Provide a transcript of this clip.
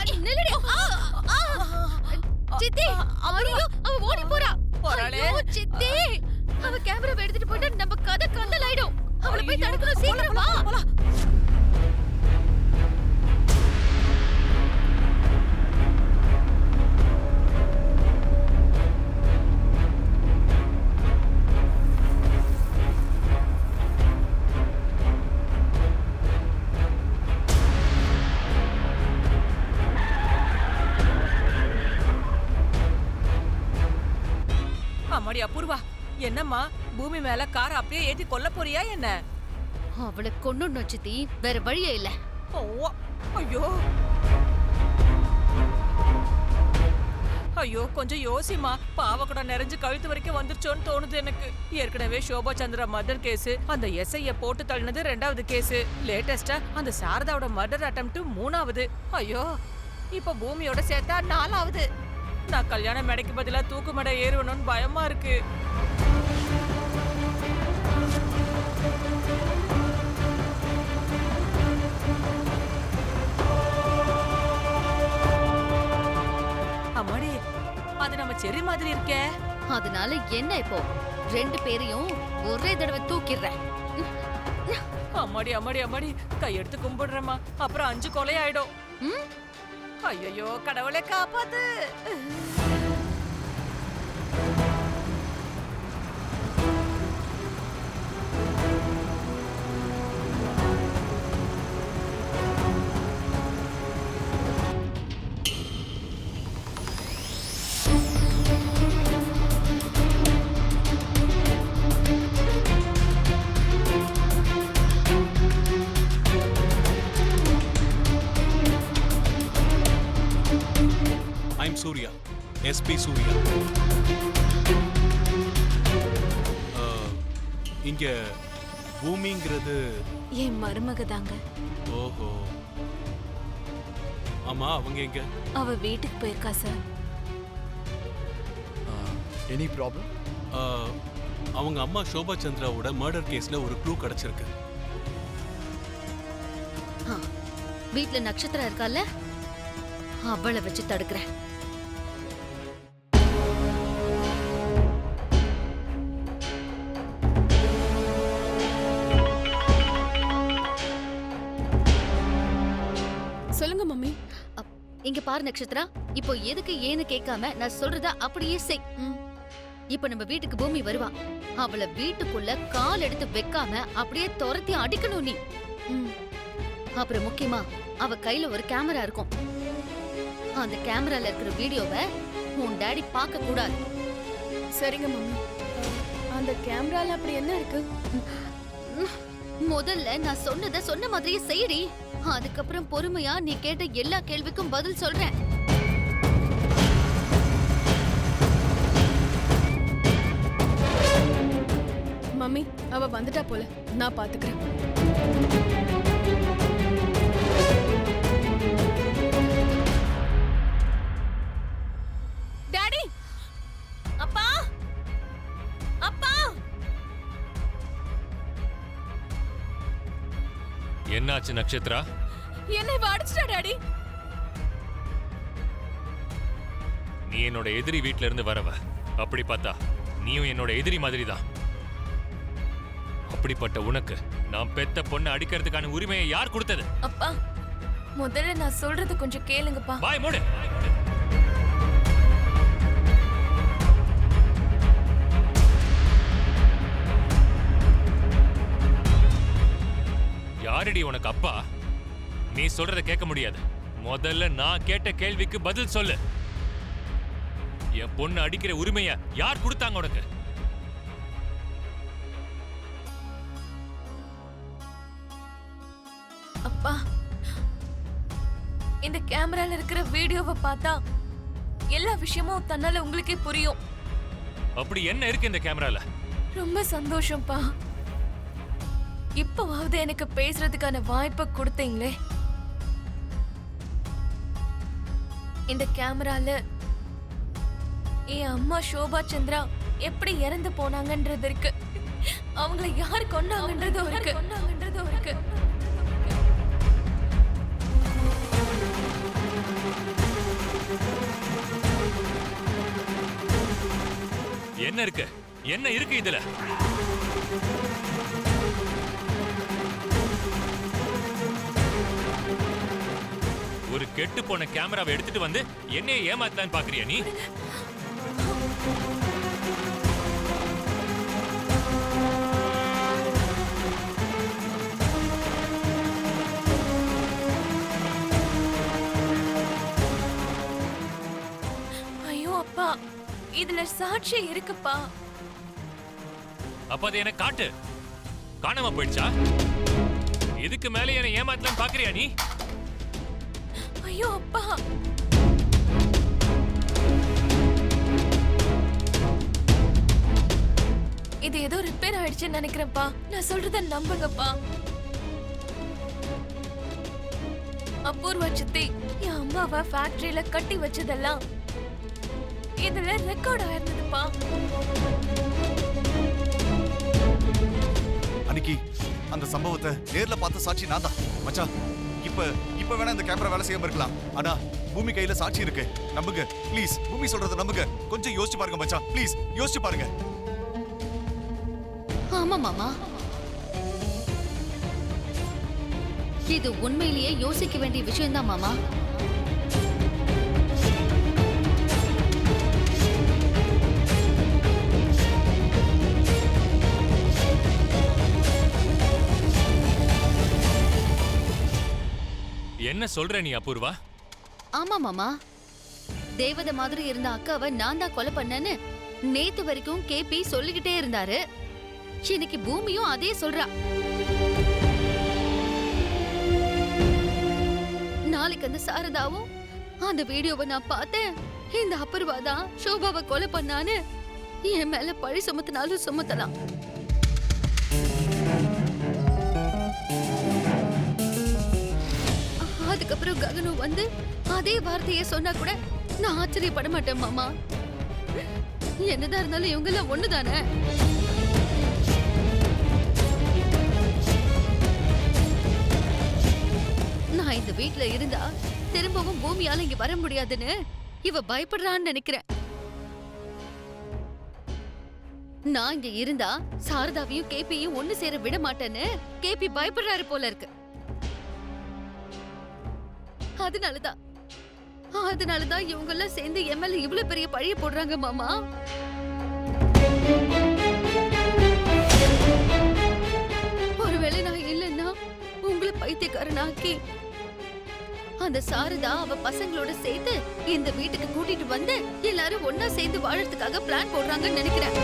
நில்லுடி. சித்தி, ஐயோ, அவ ஓடி போறா. ஐயோ, சித்தி, அவ கேமராவை எடுத்துட்டு போயிட்டா நம்ம கதை கந்தல் ஆயிடும். அவளை போய் தடுக்கணும், சீக்கிரம் வா. அம்மாடி அபூர்வா, என்னம்மா பூமி மேல கார அப்படியே ஏத்தி கொல்ல போறியா என்ன? அவளை கொன்னுடணும் சித்தி, வேற வழியே இல்ல. ஐயோ ஐயோ, கொஞ்சம் யோசிமா. பாவக்கூட நிறைஞ்சு கழுத்து வரைக்கும் வந்துருச்சோன்னு தோணுது எனக்கு. ஏற்கனவே சோபா சந்திரா மர்டர் கேஸ், அந்த எஸ்ஐய போட்டு தள்ளினது 2வது கேஸ், லேட்டஸ்டா அந்த சாரதாவோட மர்டர் அட்டெம்ப்ட் 3வது. ஐயோ, இப்ப பூமியோட சேர்த்தா 4வது. நான் கல்யாண மேடைக்கு பதிலா தூக்கு மேடை ஏறுவணும்னு பயமா இருக்கு. அம்மாடி, அது நம்ம செரி மாதிரி இருக்கே. அதனால என்ன இப்போ? 2 பேரையும் ஒரே தடவை தூக்கிடுறேன். அம்மாடி அம்மாடி அம்மாடி, கையெடுத்து கும்பிடுறேம்மா. அப்புறம் 5 கொலை ஆயிடும். ஐயோ, கடவுளே காப்பாத்து. சூர்யா, எஸ்பி சூர்யா. இங்க பூமிங்கிறது என் மருமக தாங்க. ஓஹோ, ஆமா, அவங்க எங்க? அவ வீட்டுக்கு போயிருக்கா சார். Any problem? அவங்க அம்மா சோபா சந்திராவோட மர்டர் கேஸ்ல ஒரு க்ளூ கிடைச்சிருக்கு. வீட்ல நட்சத்திரம் இருக்கால, அவளை வச்சு தடுக்கிறேன். சொல்லுங்க மம்மி. இங்க பாரு நட்சத்திரா, இப்போ எதுக்கு ஏன்னு கேட்காம நான் சொல்றத அப்படியே செய். இப்ப நம்ம வீட்டுக்கு பூமி வருவா. அவளை வீட்டுக்குள்ள கால் எடுத்து வைக்காம அப்படியே துரத்தி அடிக்கணும் நீ. அப்புறம் முக்கியமா அவ கையில ஒரு கேமரா இருக்கும். அந்த கேமரால இருக்கிற வீடியோவை உன் டாடி பார்க்க கூடாது. சரிங்க மம்மி. அந்த கேமரால அப்படி என்ன இருக்கு? முதல்ல நான் சொன்னதை சொன்ன மாதிரியே செய்யடி. அதுக்கப்புறம் பொறுமையா நீ கேட்ட எல்லா கேள்விக்கும் பதில் சொல்றேன். மம்மி, அவ வந்துட்டா போல, நான் பாத்துக்கிறேன். டாடி, அப்பா, அப்பா. என்னாச்சு நட்சத்திரா? என்னை அடிச்சிட்டா டாடி. நீ என்னோட எதிரி வீட்ல இருந்து வரவ. அப்படி பார்த்தா நீயும் என்னோட எதிரி மாதிரி தான். அப்படிப்பட்ட உனக்கு நான் பெத்த பொண்ணை அடிக்கிறதுக்கான உரிமையை யார் கொடுத்தது? அப்பா, முதல்ல நான் சொல்றது கொஞ்சம் கேளுங்கப்பா. வாய் மூடு. யாரடி உனக்கு அப்பா? நீ சொல்றத கேட்க முடியாது. முதல்ல நான் கேட்ட கேள்விக்கு பதில் சொல்லு. என் பொண்ணு அடிக்கிற உரிமைய யார் கொடுத்தாங்க உனக்கு? அப்பா, இந்த கேமரால இருக்கிற வீடியோவை பார்த்தா எல்லா விஷயமும் தன்னால உங்களுக்கே புரியும். அப்படி என்ன இருக்கு இந்த கேமரால? ரொம்ப சந்தோஷம்ப்பா. இப்பவாவது எனக்கு பேசுறதுக்கான வாய்ப்பை கொடுத்தீங்களே. இந்த கேமரால என் அம்மா சோபா சந்திரா எப்படி இறந்து போனாங்கன்றது இருக்கு. அவங்கள யார் கொன்னாங்கன்றதும் இருக்கு. என்ன இருக்கு? என்ன இருக்கு இதுல? ஒரு கெட்டு போன கேமராவை எடுத்துட்டு வந்து என்னைய ஏமாத்தலான்னு பாக்குறியா நீ? ஐயோ அப்பா, இதுல சாட்சி இருக்குப்பா. அப்ப அதை எனக்கு காட்டு. காணாம போயிடுச்சா? இதுக்கு மேல என்ன ஏமாத்தலான்னு பாக்குறியா நீ? ஐயோ அப்பா, இது ஏதோ ரிப்பேர் ஆயிடுச்சுன்னு நினைக்கிறேன்ப்பா. நான் சொல்றத நம்புங்கப்பா. அபூர்வா சித்தி என் அம்மாவை ஃபேக்டரியில கட்டி வச்சதெல்லாம் இதுல ரெக்கார்ட் ஆயிருந்ததுப்பா. அன்னைக்கு அந்த சம்பவத்தை நேர்ல பார்த்த சாட்சி நான் தான் மச்சான். இப்ப வேணா இந்த கேமரா வேலை செய்யாம இருக்கலாம். ஆனா பூமி கையில சாட்சி இருக்கு. நம்புங்க ப்ளீஸ். பூமி சொல்றத நம்புங்க. கொஞ்சம் யோசிச்சு பாருங்க மச்சான். ப்ளீஸ் யோசிச்சு பாருங்க. ஆமா மாமா, இது உண்மையிலேயே யோசிக்க வேண்டிய விஷயம்தான் மாமா. என்ன சொல்ற நீ அபூர்வா? ஆமா மாமா, தேவதை மாதிரி இருந்த அக்காவை நான் தான் கொலை பண்ணேன்னு நேத்து வரைக்கும் கேபி சொல்லிக்கிட்டே இருந்தாரு. இன்னைக்கு பூமியும் அதே சொல்றா. நாளைக்கு அந்த சாரதாவும் அந்த வீடியோவை நான் பார்த்தேன், இந்த அபூர்வா தான் சோபாவை கொலை பண்ணான்னு என் மேல பழி சுமத்தினாலும் சுமத்தலாம். அதுக்கப்புறம் ககனு வந்து அதே வார்த்தையை சொன்னா கூட நான் ஆச்சரியப்பட மாட்டேன் மாமா. என்னதான் இருந்தாலும் இவங்க எல்லாம் ஒண்ணுதானே. நான் இந்த வீட்ல இருந்தா திரும்பவும் பூமியால இங்க வர முடியாதுன்னு இவ பயப்படுறான்னு நினைக்கிறேன். நான் இங்க இருந்தா சாரதாவையும் கேபியும் ஒண்ணு சேர விட மாட்டேன்னு கேபி பயப்படுறாரு போல இருக்கு. அதனாலதான் இவங்க எல்லாம் சேர்ந்து என் மேல இவ்வளவு பெரிய பழிய போடுறாங்க மாமா. ஒருவேளை நான் இல்லைன்னா உங்களை பைத்தியக்காரனாக்கி அந்த சாரதா அவ பசங்களோட சேர்த்து இந்த வீட்டுக்கு கூட்டிட்டு வந்து எல்லாரும் ஒன்னா சேர்ந்து வாழறதுக்காக பிளான் போடுறாங்கன்னு நினைக்கிறேன்.